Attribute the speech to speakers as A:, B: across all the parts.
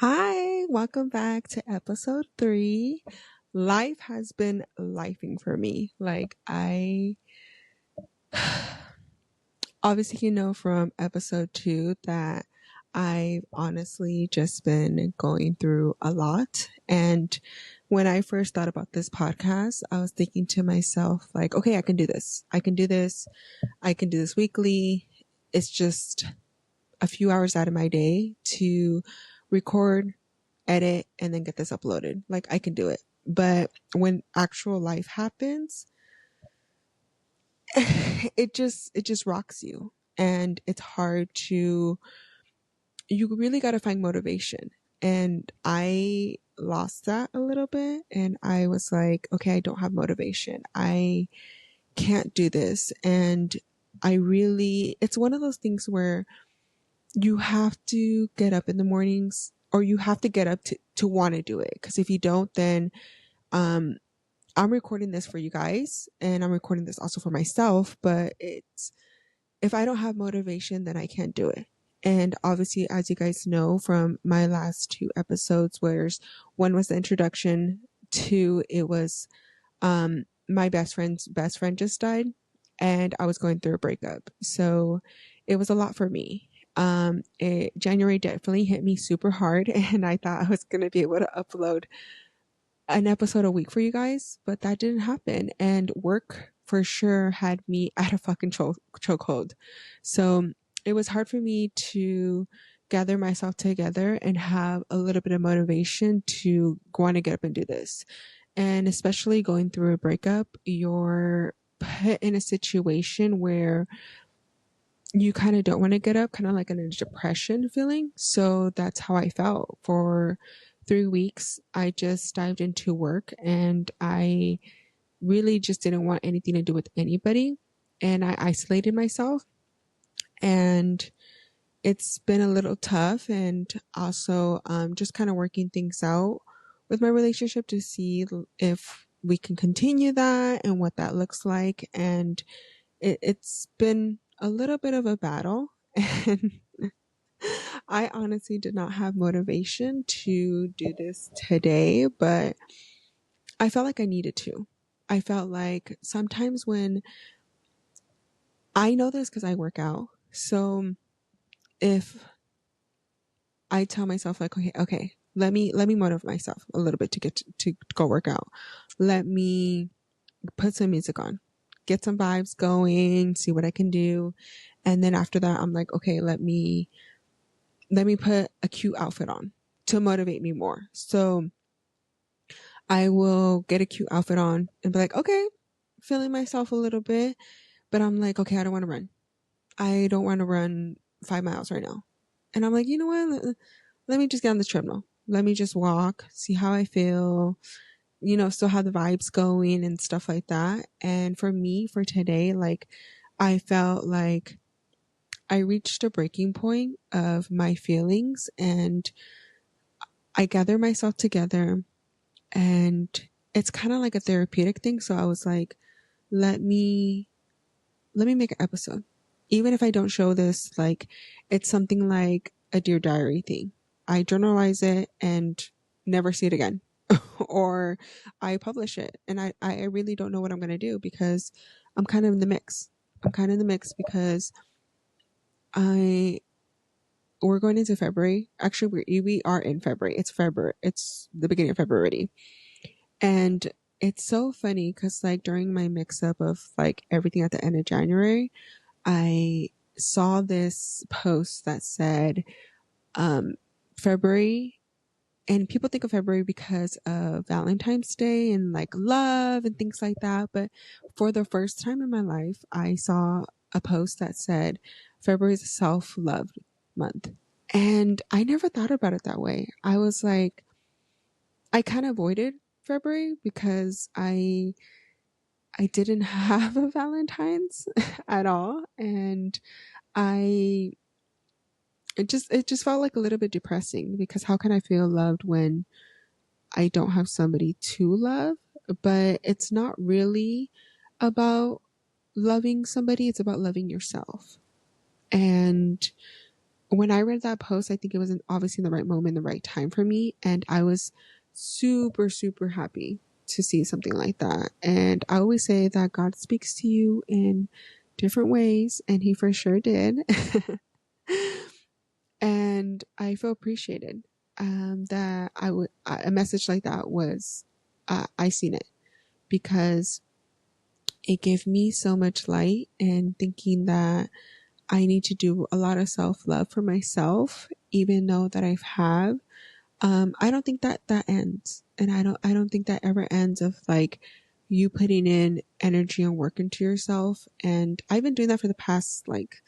A: Hi, welcome back to episode 3. Life has been lifing for me. I obviously from episode 2 that I've honestly just been going through a lot. And when I first thought about this podcast, I was thinking to myself, like, okay, I can do this. I can do this. I can do this weekly. It's just a few hours out of my day to record, edit, and then get this uploaded. Like, I can do it. But when actual life happens, it just rocks you. And it's hard to you really got to find motivation. And I lost that a little bit, and I was like, okay, I don't have motivation. I can't do this. And it's one of those things where you have to get up in the mornings, or you have to get up to want to do it. Because if you don't, then um, I'm recording this for you guys, and I'm recording this also for myself. But if I don't have motivation, then I can't do it. And obviously, as you guys know from my last 2 episodes, where one was the introduction, 2, it was my best friend's best friend just died, and I was going through a breakup. So it was a lot for me. January definitely hit me super hard, and I thought I was going to be able to upload an episode a week for you guys, but that didn't happen. And work for sure had me at a fucking chokehold. So it was hard for me to gather myself together and have a little bit of motivation to want to get up and do this. And especially going through a breakup, you're put in a situation where you kind of don't want to get up, kind of like in a depression feeling. So that's how I felt for 3 weeks. I just dived into work, and I really just didn't want anything to do with anybody. And I isolated myself, and it's been a little tough. And also just kind of working things out with my relationship to see if we can continue that and what that looks like. And it's been a little bit of a battle. And I honestly did not have motivation to do this today, but I felt like I needed to. I felt like sometimes when I know this because I work out. So if I tell myself like, okay, let me motivate myself a little bit to get to go work out. Let me put some music on, get some vibes going, see what I can do. And then after that, I'm like, okay, let me put a cute outfit on to motivate me more. So I will get a cute outfit on and be like, okay, feeling myself a little bit, but I'm like, okay, I don't want to run. I don't want to run 5 miles right now. And I'm like, you know what? Let me just get on the treadmill. Let me just walk, see how I feel, still have the vibes going and stuff like that. And for me, for today, like, I felt like I reached a breaking point of my feelings, and I gathered myself together, and it's kind of like a therapeutic thing. So I was like, let me make an episode. Even if I don't show this, like, it's something like a Dear Diary thing. I journalize it and never see it again. Or I publish it, and I really don't know what I'm going to do, because I'm kind of in the mix. I'm kind of in the mix because we're going into February. Actually, we are in February. It's February. It's the beginning of February already. And it's so funny because, like, during my mix up of like everything at the end of January, I saw this post that said February, and people think of February because of Valentine's Day and like love and things like that. But for the first time in my life, I saw a post that said February is a self-love month. And I never thought about it that way. I was like, I kind of avoided February because I didn't have a Valentine's at all. And I it just felt like a little bit depressing, because how can I feel loved when I don't have somebody to love? But it's not really about loving somebody, it's about loving yourself. And when I read that post, I think it was obviously in the right moment, the right time for me. And I was super, super happy to see something like that. And I always say that God speaks to you in different ways, and He for sure did. And I feel appreciated that a message like that was, I seen it, because it gave me so much light, and thinking that I need to do a lot of self-love for myself, even though that I've had. I don't think that that ends. And I don't think that ever ends of like you putting in energy and work into yourself. And I've been doing that for the past like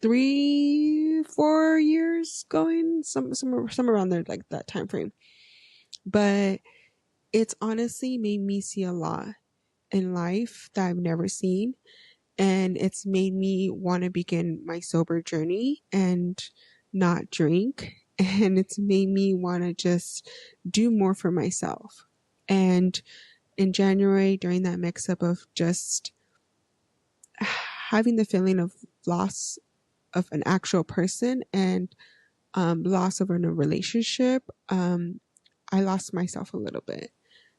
A: 3, 4 years going, some around there, like that time frame. But it's honestly made me see a lot in life that I've never seen. And it's made me want to begin my sober journey and not drink. And it's made me want to just do more for myself. And in January, during that mix up of just having the feeling of loss of an actual person, and loss of a relationship, I lost myself a little bit.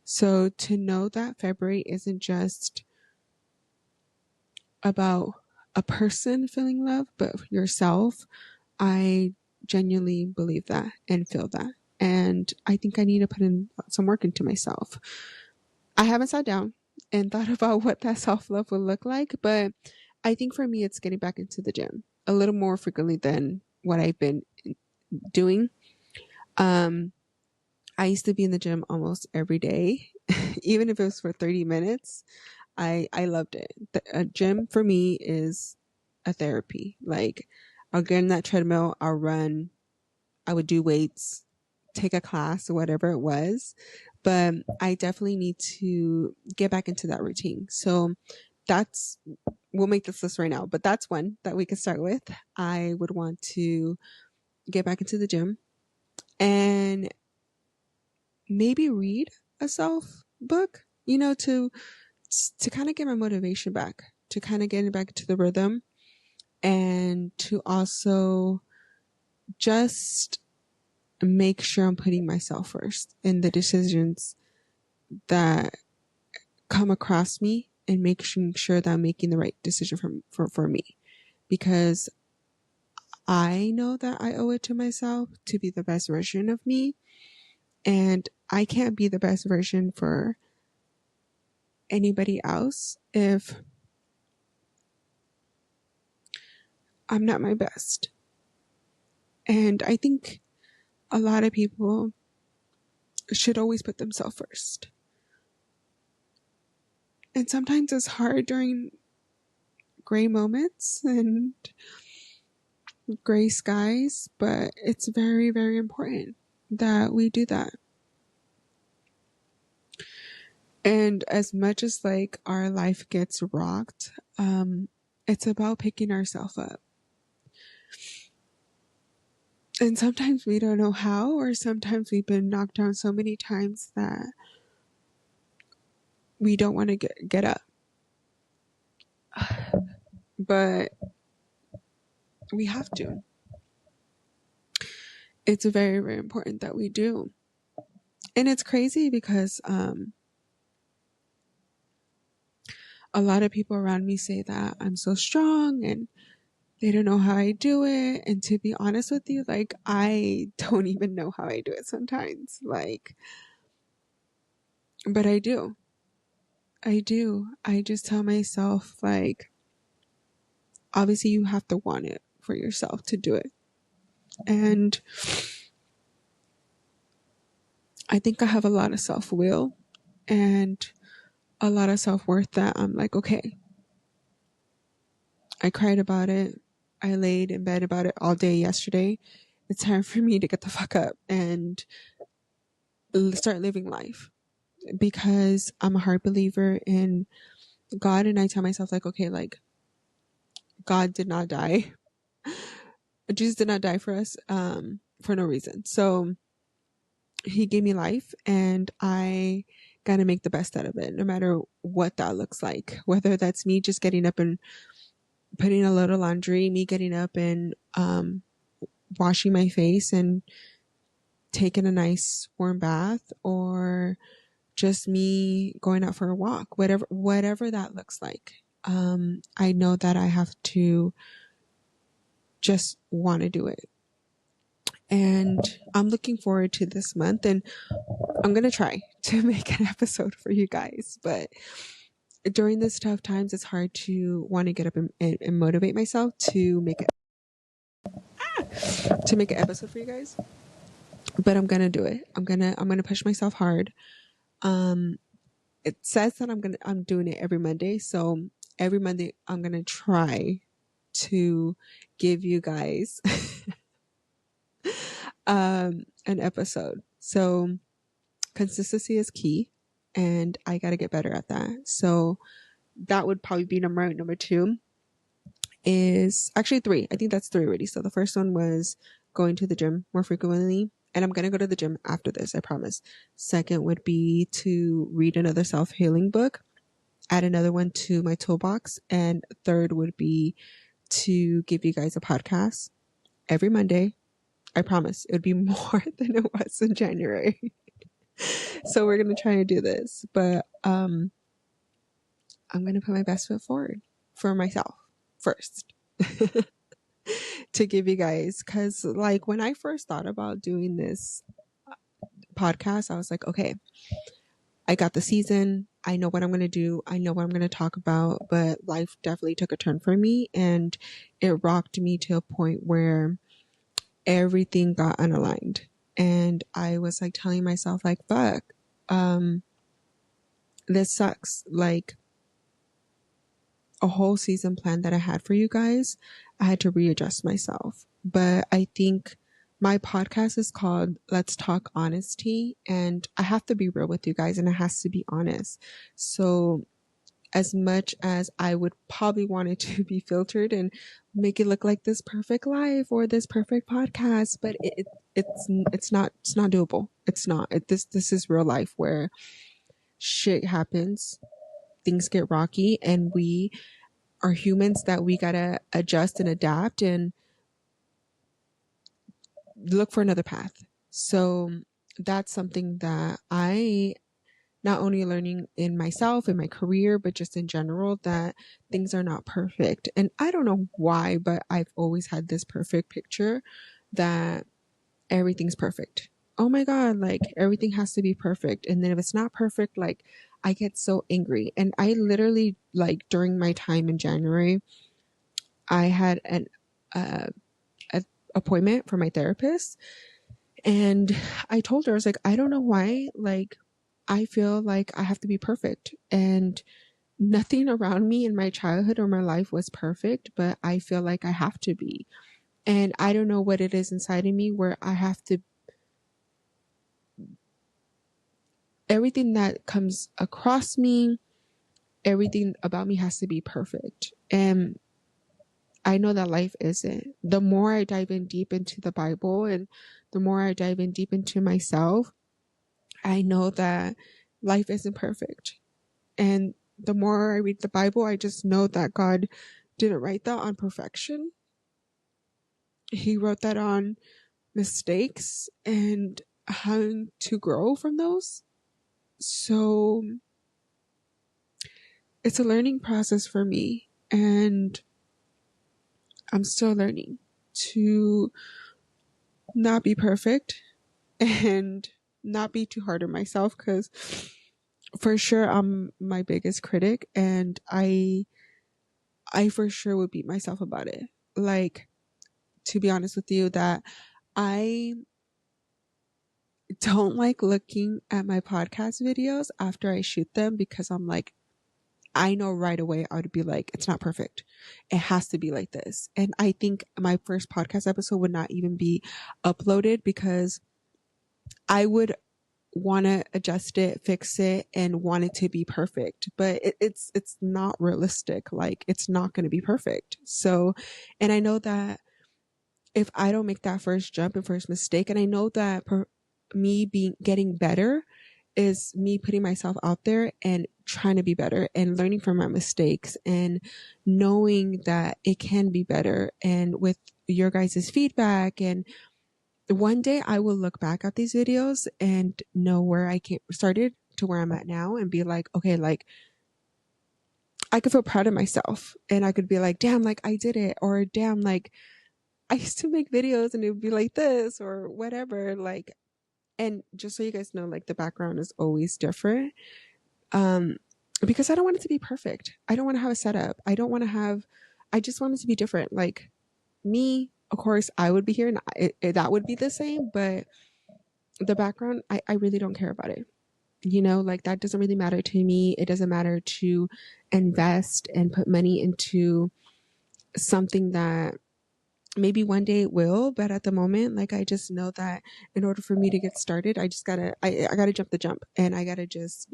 A: So to know that February isn't just about a person feeling love, but yourself, I genuinely believe that and feel that. And I think I need to put in some work into myself. I haven't sat down and thought about what that self love would look like, but I think for me, it's getting back into the gym a little more frequently than what I've been doing. Um, I used to be in the gym almost every day, even if it was for 30 minutes. I loved it. A gym for me is a therapy. Like, I'll get in that treadmill, I'll run, I would do weights, take a class or whatever it was. But I definitely need to get back into that routine. So that's, we'll make this list right now, but that's one that we could start with. I would want to get back into the gym and maybe read a self book, to kind of get my motivation back, to kind of get it back to the rhythm, and to also just make sure I'm putting myself first in the decisions that come across me, and making sure that I'm making the right decision for me. Because I know that I owe it to myself to be the best version of me. And I can't be the best version for anybody else if I'm not my best. And I think a lot of people should always put themselves first. And sometimes it's hard during gray moments and gray skies, but it's very, very important that we do that. And as much as like our life gets rocked, it's about picking ourselves up. And sometimes we don't know how, or sometimes we've been knocked down so many times that we don't want to get up. But we have to. It's very, very important that we do. And it's crazy because a lot of people around me say that I'm so strong and they don't know how I do it. And to be honest with you, like, I don't even know how I do it sometimes. Like, but I do. I do. I just tell myself, like, obviously you have to want it for yourself to do it. And I think I have a lot of self-will and a lot of self-worth that I'm like, okay, I cried about it. I laid in bed about it all day yesterday. It's time for me to get the fuck up and start living life, because I'm a hard believer in God. And I tell myself, like, okay, like, God did not die. Jesus did not die for us for no reason. So He gave me life, and I gotta make the best out of it, no matter what that looks like. Whether that's me just getting up and putting a load of laundry, me getting up and washing my face and taking a nice warm bath, or just me going out for a walk, whatever that looks like. I know that I have to just want to do it. And I'm looking forward to this month, and I'm going to try to make an episode for you guys. But during this tough times, it's hard to want to get up and motivate myself to make an episode for you guys. But I'm going to do it. I'm going to push myself hard. It says that I'm doing it every Monday. So every Monday I'm going to try to give you guys an episode. So consistency is key, and I got to get better at that. So that would probably be number 2 is actually 3. I think that's 3 already. So the first one was going to the gym more frequently, and I'm going to go to the gym after this, I promise. Second would be to read another self-healing book, add another one to my toolbox. And third would be to give you guys a podcast every Monday. I promise it would be more than it was in January. So we're going to try and do this, but I'm going to put my best foot forward for myself first to give you guys. Cause like when I first thought about doing this podcast, I was like, okay, I got the season. I know what I'm going to do. I know what I'm going to talk about, but life definitely took a turn for me, and it rocked me to a point where everything got unaligned. And I was like telling myself like, fuck, this sucks. Like a whole season plan that I had for you guys, I had to readjust myself. But I think my podcast is called Let's Talk Honesty, and I have to be real with you guys, and it has to be honest. So as much as I would probably want it to be filtered and make it look like this perfect life or this perfect podcast, but it's not doable. It's not. This is real life where shit happens, things get rocky, and we are humans that we gotta adjust and adapt and look for another path. So that's something that I not only learning in myself, in my career, but just in general, that things are not perfect. And I don't know why, but I've always had this perfect picture that everything's perfect. Oh my God, like everything has to be perfect. And then if it's not perfect, like I get so angry. And I literally, like during my time in January, I had an appointment for my therapist. And I told her, I was like, I don't know why, like, I feel like I have to be perfect, and nothing around me in my childhood or my life was perfect, but I feel like I have to be. And I don't know what it is inside of me where I have to, everything that comes across me, everything about me has to be perfect. And I know that life isn't. The more I dive in deep into the Bible, and the more I dive in deep into myself, I know that life isn't perfect. And the more I read the Bible, I just know that God didn't write that on perfection. He wrote that on mistakes and having to grow from those. So it's a learning process for me, and I'm still learning to not be perfect and not be too hard on myself, because for sure I'm my biggest critic, and I for sure would beat myself about it. Like, to be honest with you, that I don't like looking at my podcast videos after I shoot them, because I'm like, I know right away I would be like, it's not perfect. It has to be like this. And I think my first podcast episode would not even be uploaded, because I would want to adjust it, fix it, and want it to be perfect. But it's not realistic. Like, it's not going to be perfect. So, and I know that if I don't make that first jump and first mistake, and I know that me getting better is me putting myself out there and trying to be better and learning from my mistakes and knowing that it can be better. And with your guys' feedback. And one day I will look back at these videos and know where I started to where I'm at now and be like, okay, like I could feel proud of myself and I could be like, damn, like I did it, or damn, like I used to make videos and it would be like this or whatever. Like, and just so you guys know, like the background is always different. Um, because I don't want it to be perfect. I don't want to have a setup. I just want it to be different. Like me, of course, I would be here and that would be the same, but the background, I really don't care about it. Like that doesn't really matter to me. It doesn't matter to invest and put money into something that maybe one day it will, but at the moment, like I just know that in order for me to get started, I gotta jump the jump and I gotta just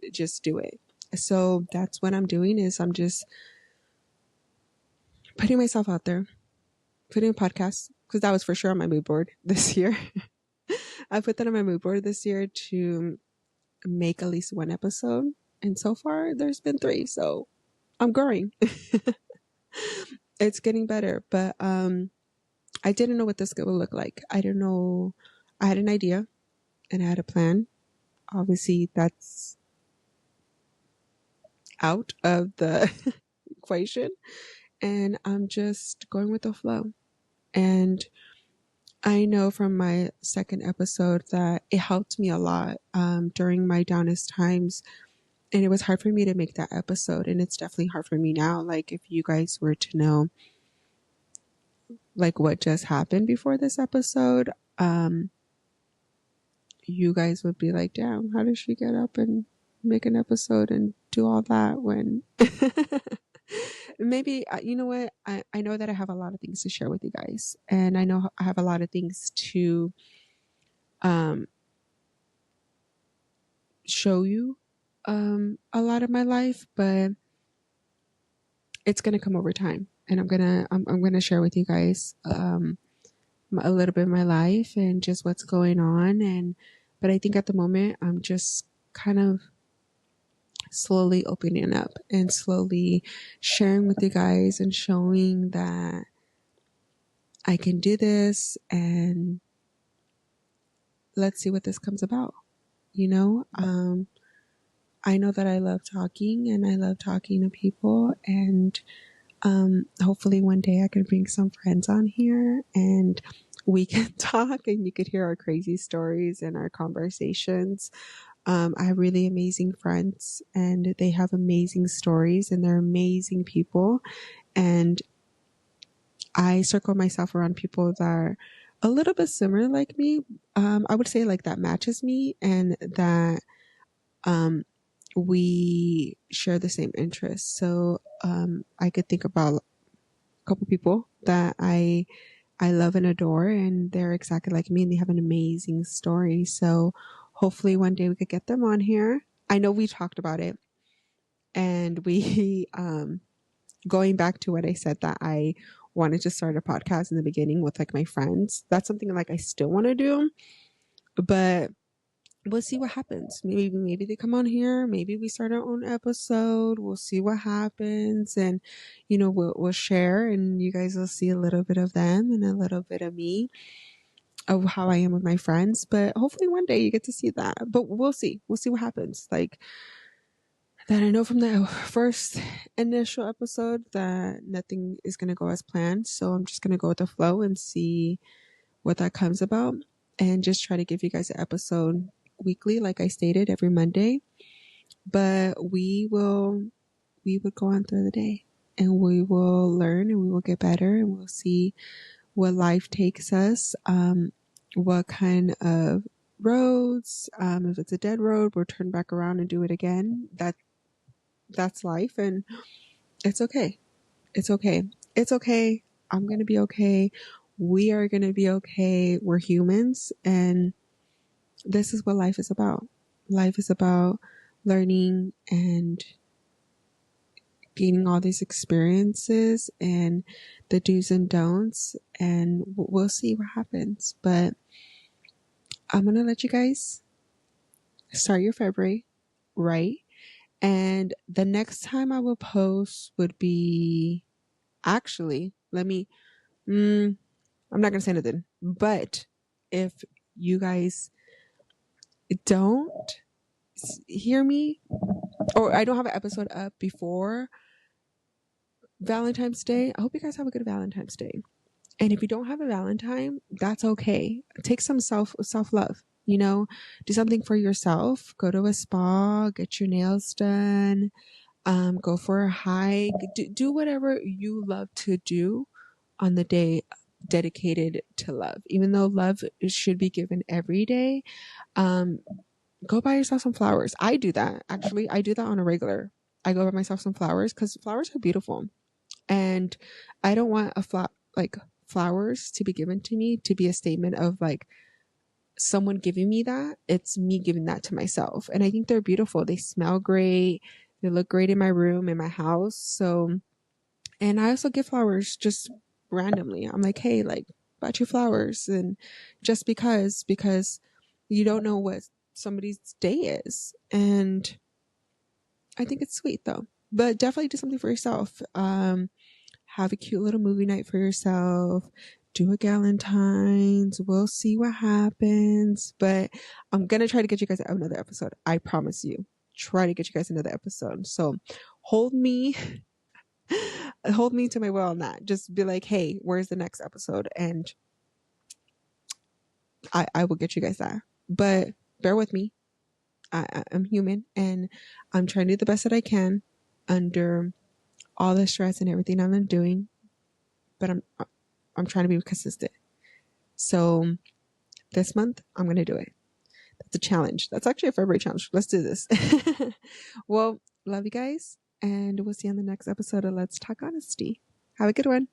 A: do it. So that's what I'm doing is I'm just putting myself out there, putting a podcast, because that was for sure on my mood board this year. I put that on my mood board this year to make at least one episode. And so far there's been 3. So I'm growing. It's getting better. But I didn't know what this would look like. I don't know. I had an idea and I had a plan. Obviously that's out of the equation. And I'm just going with the flow. And I know from my second episode that it helped me a lot during my downest times. And it was hard for me to make that episode. And it's definitely hard for me now. Like, if you guys were to know, like, what just happened before this episode, you guys would be like, damn, how did she get up and make an episode and do all that when maybe, you know what? I know that I have a lot of things to share with you guys. And I know I have a lot of things to um, show you a lot of my life, but it's going to come over time. And I'm gonna share with you guys a little bit of my life and just what's going on. But I think at the moment I'm just kind of slowly opening up and slowly sharing with you guys and showing that I can do this, and let's see what this comes about. I know that I love talking and I love talking to people, and hopefully one day I can bring some friends on here and we can talk and you could hear our crazy stories and our conversations. I have really amazing friends and they have amazing stories and they're amazing people. And I circle myself around people that are a little bit similar like me. I would say like that matches me and that um, we share the same interests. So I could think about a couple people that I love and adore, and they're exactly like me and they have an amazing story. So hopefully one day we could get them on here. I know we talked about it and we going back to what I said that I wanted to start a podcast in the beginning with like my friends. That's something like I still want to do, but we'll see what happens. Maybe they come on here. Maybe we start our own episode. We'll see what happens, and we'll share, and you guys will see a little bit of them and a little bit of me, of how I am with my friends. But hopefully one day you get to see that. But we'll see. We'll see what happens. Like that, I know from the first initial episode that nothing is gonna go as planned. So I'm just gonna go with the flow and see what that comes about, and just try to give you guys an episode weekly, like I stated, every Monday. But we would go on through the day and we will learn and we will get better and we'll see what life takes us, what kind of roads, if it's a dead road, we'll turn back around and do it again. That's life, and it's okay. It's okay. It's okay. I'm gonna be okay. We are gonna be okay. We're humans, and this is what life is about. Life is about learning and gaining all these experiences and the do's and don'ts, and we'll see what happens. But I'm going to let you guys start your February right. And the next time I will post would be actually, let me, I'm not going to say anything. But if you guys don't hear me, or I don't have an episode up before Valentine's Day, I hope you guys have a good Valentine's Day. And if you don't have a Valentine, that's okay. Take some self love. You know, do something for yourself. Go to a spa, get your nails done, go for a hike, do whatever you love to do on the day dedicated to love. Even though love should be given every day, um, go buy yourself some flowers. I do that. Actually, I do that on a regular. I go buy myself some flowers because flowers are beautiful. And I don't want like flowers to be given to me to be a statement of like someone giving me that. It's me giving that to myself. And I think they're beautiful. They smell great. They look great in my room, in my house. So, and I also give flowers just randomly. I'm like, hey, like, bought you flowers. And just because you don't know what somebody's day is. And I think it's sweet though. But definitely do something for yourself. Have a cute little movie night for yourself. Do a Galentine's. We'll see what happens. But I'm going to try to get you guys another episode. I promise you. Try to get you guys another episode. So hold me to my will on that. Just be like, hey, where's the next episode? And I will get you guys that. But bear with me. I'm human and I'm trying to do the best that I can under all the stress and everything I'm doing. But I'm trying to be consistent. So this month, I'm going to do it. That's a challenge. That's actually a February challenge. Let's do this. Well, love you guys. And we'll see you on the next episode of Let's Talk Honesty. Have a good one.